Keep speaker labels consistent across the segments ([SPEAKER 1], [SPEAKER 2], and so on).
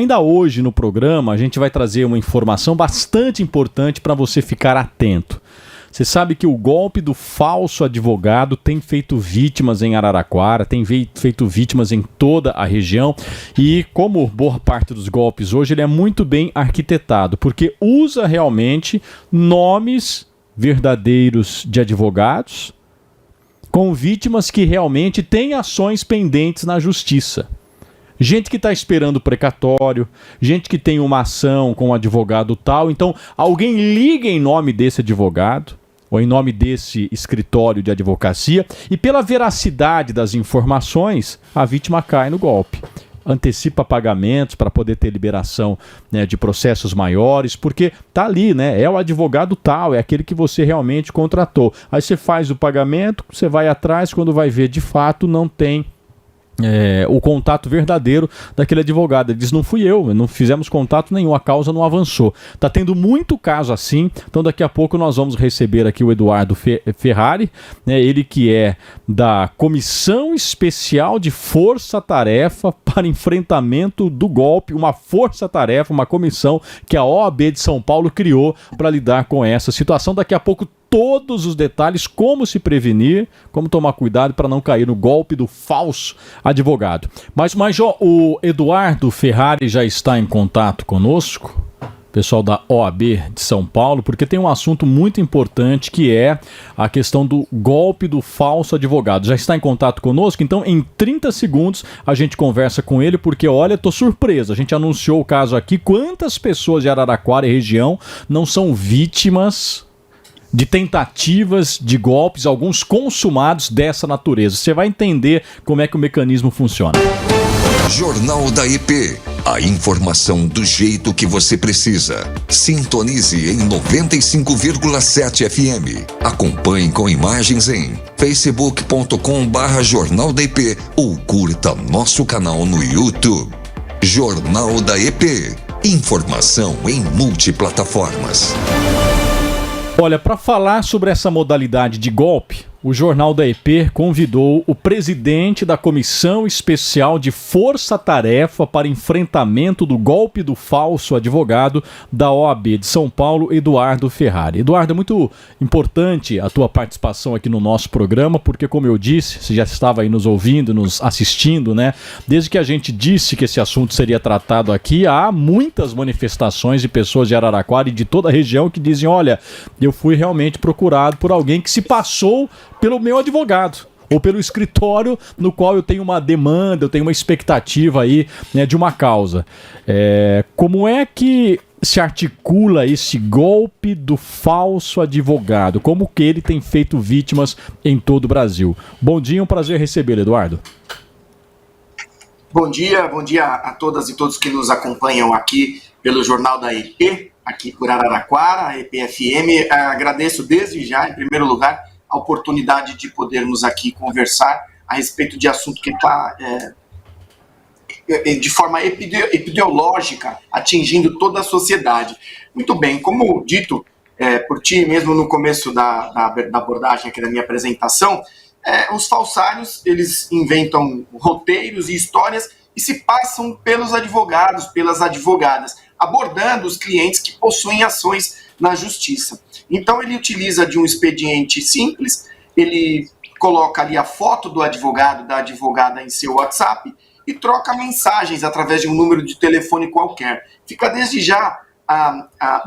[SPEAKER 1] ainda hoje no programa a gente vai trazer uma informação bastante importante para você ficar atento. Você sabe que o golpe do falso advogado tem feito vítimas em Araraquara, tem feito vítimas em toda a região e, como boa parte dos golpes hoje, ele é muito bem arquitetado, porque usa realmente nomes verdadeiros de advogados com vítimas que realmente têm ações pendentes na justiça. Gente que está esperando precatório, gente que tem uma ação com um advogado tal, então alguém liga em nome desse advogado ou em nome desse escritório de advocacia, e pela veracidade das informações, a vítima cai no golpe. Antecipa pagamentos para poder ter liberação, né, de processos maiores, porque tá ali, né? É o advogado tal, é aquele que você realmente contratou. Aí você faz o pagamento, você vai atrás, quando vai ver de fato não tem o contato verdadeiro daquele advogado. Ele diz, não fui eu, não fizemos contato nenhum, a causa não avançou. Tá tendo muito caso assim, então daqui a pouco nós vamos receber aqui o Eduardo Ferrari, né, ele que é da Comissão Especial de Força-Tarefa para Enfrentamento do Golpe, uma força-tarefa, uma comissão que a OAB de São Paulo criou para lidar com essa situação. Daqui a pouco todos os detalhes, como se prevenir, como tomar cuidado para não cair no golpe do falso advogado. Mas o Eduardo Ferrari já está em contato conosco, pessoal da OAB de São Paulo, porque tem um assunto muito importante que é a questão do golpe do falso advogado. Já está em contato conosco? Então em 30 segundos a gente conversa com ele, porque olha, tô surpreso, a gente anunciou o caso aqui, quantas pessoas de Araraquara e região não são vítimas de tentativas de golpes, alguns consumados dessa natureza. Você vai entender como é que o mecanismo funciona.
[SPEAKER 2] Jornal da EP. A informação do jeito que você precisa. Sintonize em 95,7 FM. Acompanhe com imagens em facebook.com/Jornal da EP ou curta nosso canal no YouTube. Jornal da EP. Informação em multiplataformas.
[SPEAKER 1] Olha, para falar sobre essa modalidade de golpe, o Jornal da EP convidou o presidente da Comissão Especial de Força-Tarefa para Enfrentamento do Golpe do Falso Advogado da OAB de São Paulo, Eduardo Ferrari. Eduardo, é muito importante a tua participação aqui no nosso programa, porque, como eu disse, você já estava aí nos ouvindo, nos assistindo, né? Desde que a gente disse que esse assunto seria tratado aqui, há muitas manifestações de pessoas de Araraquara e de toda a região que dizem, olha, eu fui realmente procurado por alguém que se passou pelo meu advogado, ou pelo escritório no qual eu tenho uma demanda, eu tenho uma expectativa aí, né, de uma causa. Como é que se articula esse golpe do falso advogado? Como que ele tem feito vítimas em todo o Brasil? Bom dia, um prazer recebê-lo, Eduardo.
[SPEAKER 3] Bom dia a todas e todos que nos acompanham aqui pelo Jornal da EP, aqui por Araraquara, a EP-FM. Agradeço desde já, em primeiro lugar, a oportunidade de podermos aqui conversar a respeito de assunto que está de forma epidemiológica atingindo toda a sociedade. Muito bem, como dito por ti mesmo no começo da abordagem aqui da minha apresentação, os falsários, eles inventam roteiros e histórias e se passam pelos advogados, pelas advogadas, abordando os clientes que possuem ações na justiça. Então ele utiliza de um expediente simples, ele coloca ali a foto do advogado, da advogada em seu WhatsApp e troca mensagens através de um número de telefone qualquer. Fica desde já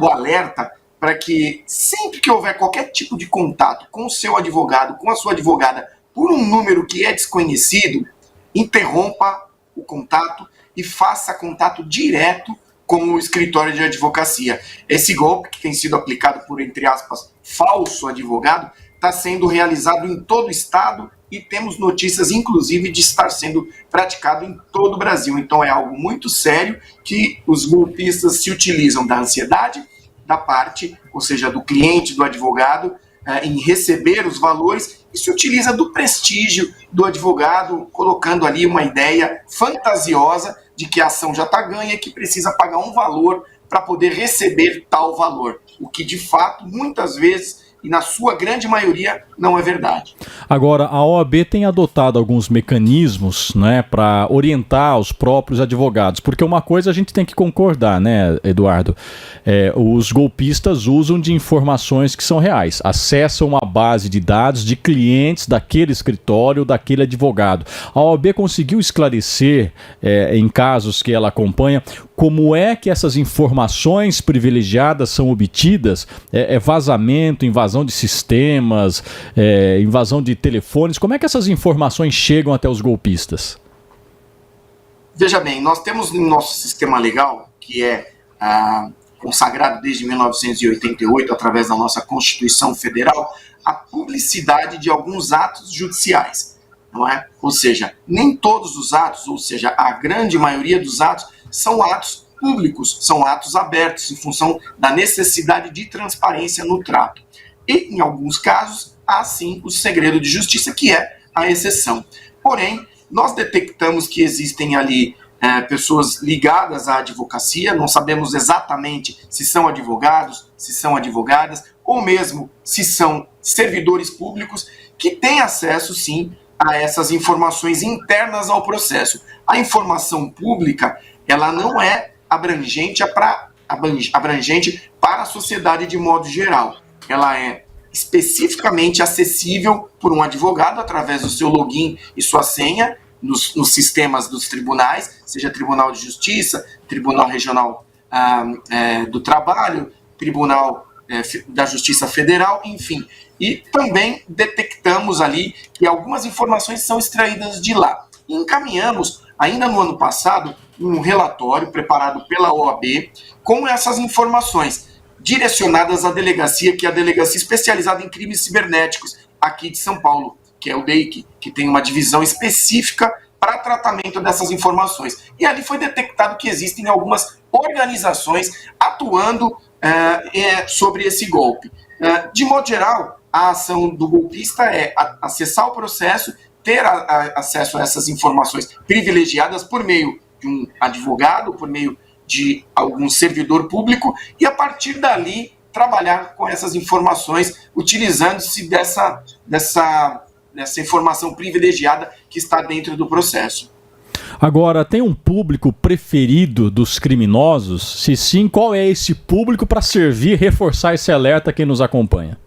[SPEAKER 3] o alerta para que sempre que houver qualquer tipo de contato com o seu advogado, com a sua advogada, por um número que é desconhecido, interrompa o contato e faça contato direto com o escritório de advocacia. Esse golpe, que tem sido aplicado por, entre aspas, falso advogado, está sendo realizado em todo o estado e temos notícias, inclusive, de estar sendo praticado em todo o Brasil. Então é algo muito sério que os golpistas se utilizam da ansiedade da parte, ou seja, do cliente, do advogado, em receber os valores, e se utiliza do prestígio do advogado, colocando ali uma ideia fantasiosa de que a ação já está ganha e que precisa pagar um valor para poder receber tal valor, o que de fato muitas vezes e na sua grande maioria não é verdade.
[SPEAKER 1] Agora, a OAB tem adotado alguns mecanismos, né, para orientar os próprios advogados, porque uma coisa a gente tem que concordar, né, Eduardo? Os golpistas usam de informações que são reais, acessam uma base de dados de clientes daquele escritório, daquele advogado. A OAB conseguiu esclarecer, em casos que ela acompanha, como é que essas informações privilegiadas são obtidas? Vazamento, invasão de sistemas, invasão de telefones, como é que essas informações chegam até os golpistas?
[SPEAKER 3] Veja bem, nós temos no nosso sistema legal, que é consagrado desde 1988, através da nossa Constituição Federal, a publicidade de alguns atos judiciais, não é? Ou seja, nem todos os atos, ou seja, a grande maioria dos atos, são atos públicos, são atos abertos, em função da necessidade de transparência no trato. E, em alguns casos, há sim o segredo de justiça, que é a exceção. Porém, nós detectamos que existem ali pessoas ligadas à advocacia, não sabemos exatamente se são advogados, se são advogadas, ou mesmo se são servidores públicos, que têm acesso, sim, a essas informações internas ao processo. A informação pública, ela não é abrangente para a sociedade de modo geral. Ela é especificamente acessível por um advogado através do seu login e sua senha nos sistemas dos tribunais, seja Tribunal de Justiça, Tribunal Regional do Trabalho, Tribunal da Justiça Federal, enfim. E também detectamos ali que algumas informações são extraídas de lá. E encaminhamos, ainda no ano passado, um relatório preparado pela OAB com essas informações direcionadas à delegacia, que é a Delegacia Especializada em Crimes Cibernéticos, aqui de São Paulo, que é o DEIC, que tem uma divisão específica para tratamento dessas informações. E ali foi detectado que existem algumas organizações atuando sobre esse golpe. De modo geral, a ação do golpista é acessar o processo, ter acesso a essas informações privilegiadas por meio de um advogado, por meio de algum servidor público, e a partir dali trabalhar com essas informações, utilizando-se dessa informação privilegiada que está dentro do processo.
[SPEAKER 1] Agora, tem um público preferido dos criminosos? Se sim, qual é esse público para servir e reforçar esse alerta a quem nos acompanha?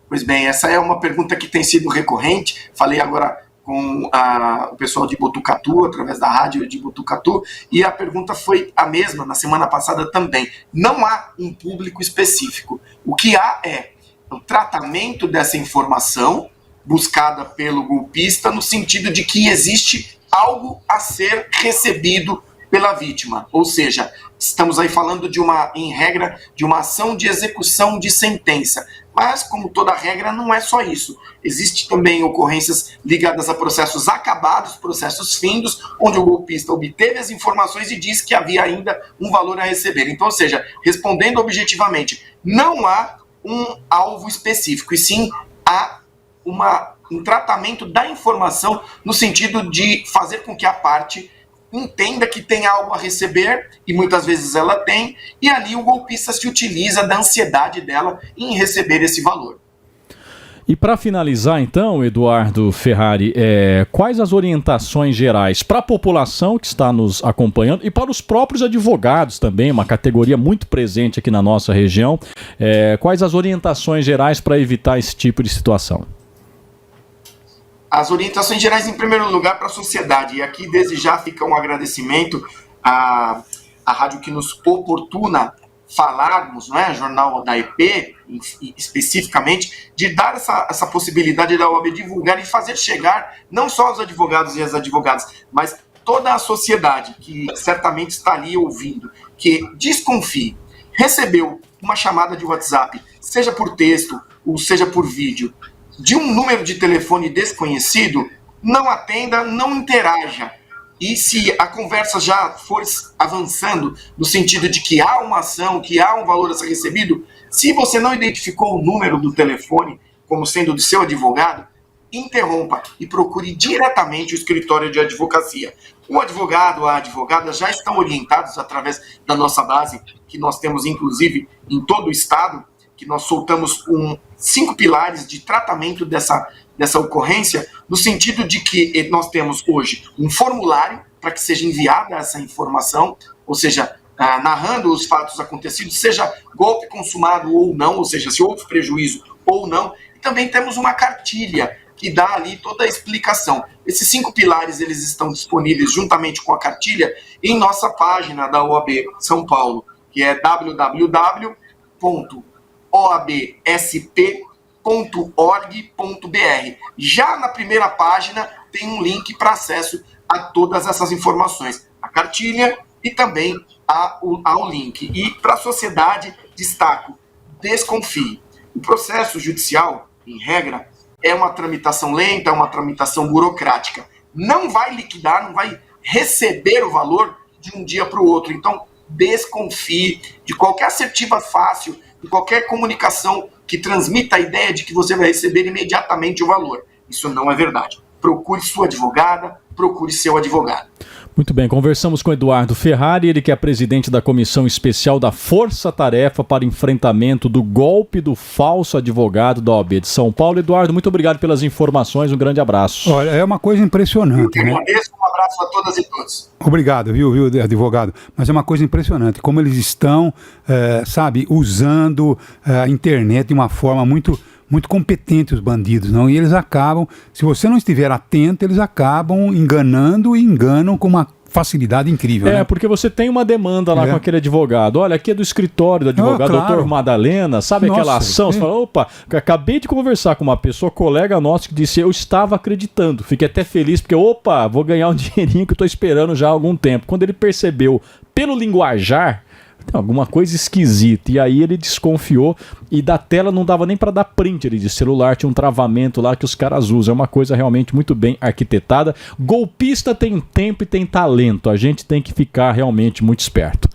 [SPEAKER 3] Pois bem, essa é uma pergunta que tem sido recorrente. Falei agora com o pessoal de Botucatu, através da rádio de Botucatu, e a pergunta foi a mesma na semana passada também. Não há um público específico. O que há é o tratamento dessa informação buscada pelo golpista, no sentido de que existe algo a ser recebido pela vítima. Ou seja, estamos aí falando em regra, de uma ação de execução de sentença. Mas, como toda regra, não é só isso. Existem também ocorrências ligadas a processos acabados, processos findos, onde o golpista obteve as informações e disse que havia ainda um valor a receber. Então, ou seja, respondendo objetivamente, não há um alvo específico, e sim há um tratamento da informação no sentido de fazer com que a parte entenda que tem algo a receber, e muitas vezes ela tem, e ali o golpista se utiliza da ansiedade dela em receber esse valor.
[SPEAKER 1] E para finalizar então, Eduardo Ferrari, quais as orientações gerais para a população que está nos acompanhando e para os próprios advogados também, uma categoria muito presente aqui na nossa região, quais as orientações gerais para evitar esse tipo de situação?
[SPEAKER 3] As orientações gerais, em primeiro lugar, para a sociedade. E aqui, desde já, fica um agradecimento à rádio que nos oportuna falarmos, não é? Jornal da EP, especificamente, de dar essa possibilidade da OAB divulgar e fazer chegar não só aos advogados e às advogadas, mas toda a sociedade que certamente está ali ouvindo, que desconfie, recebeu uma chamada de WhatsApp, seja por texto ou seja por vídeo, de um número de telefone desconhecido, não atenda, não interaja. E se a conversa já for avançando no sentido de que há uma ação, que há um valor a ser recebido, se você não identificou o número do telefone como sendo do seu advogado, interrompa e procure diretamente o escritório de advocacia. O advogado, a advogada já estão orientados através da nossa base, que nós temos inclusive em todo o estado, que nós soltamos 5 pilares de tratamento dessa ocorrência, no sentido de que nós temos hoje um formulário para que seja enviada essa informação, ou seja, narrando os fatos acontecidos, seja golpe consumado ou não, ou seja, se houve prejuízo ou não. E também temos uma cartilha que dá ali toda a explicação. Esses 5 pilares, eles estão disponíveis juntamente com a cartilha em nossa página da OAB São Paulo, que é www.oabsp.org.br. Já na primeira página tem um link para acesso a todas essas informações, a cartilha e também ao link. E para a sociedade, destaco, desconfie. O processo judicial, em regra, é uma tramitação lenta, é uma tramitação burocrática. Não vai liquidar, não vai receber o valor de um dia para o outro. Então, desconfie de qualquer assertiva fácil, de qualquer comunicação que transmita a ideia de que você vai receber imediatamente o valor. Isso não é verdade. Procure sua advogada, procure seu advogado.
[SPEAKER 1] Muito bem, conversamos com Eduardo Ferrari, ele que é presidente da Comissão Especial da Força Tarefa para Enfrentamento do Golpe do Falso Advogado da OAB de São Paulo. Eduardo, muito obrigado pelas informações, um grande abraço.
[SPEAKER 4] Olha, é uma coisa impressionante, né?
[SPEAKER 3] Agradeço, um abraço a todas e todos.
[SPEAKER 4] Obrigado, viu, advogado? Mas é uma coisa impressionante, como eles estão, usando a internet de uma forma muito competente, os bandidos, não? E eles acabam, se você não estiver atento, eles acabam enganando e enganam com uma facilidade incrível. Né?
[SPEAKER 1] Porque você tem uma demanda lá com aquele advogado. Olha, aqui é do escritório do advogado, claro. Doutor Madalena, sabe aquela ação? Você fala, opa, acabei de conversar com uma pessoa, colega nosso, que disse, eu estava acreditando. Fiquei até feliz, porque, opa, vou ganhar um dinheirinho que eu estou esperando já há algum tempo. Quando ele percebeu, pelo linguajar, tem alguma coisa esquisita, e aí ele desconfiou, e da tela não dava nem para dar print, ele de celular, tinha um travamento lá que os caras usam, é uma coisa realmente muito bem arquitetada. Golpista tem tempo e tem talento, a gente tem que ficar realmente muito esperto.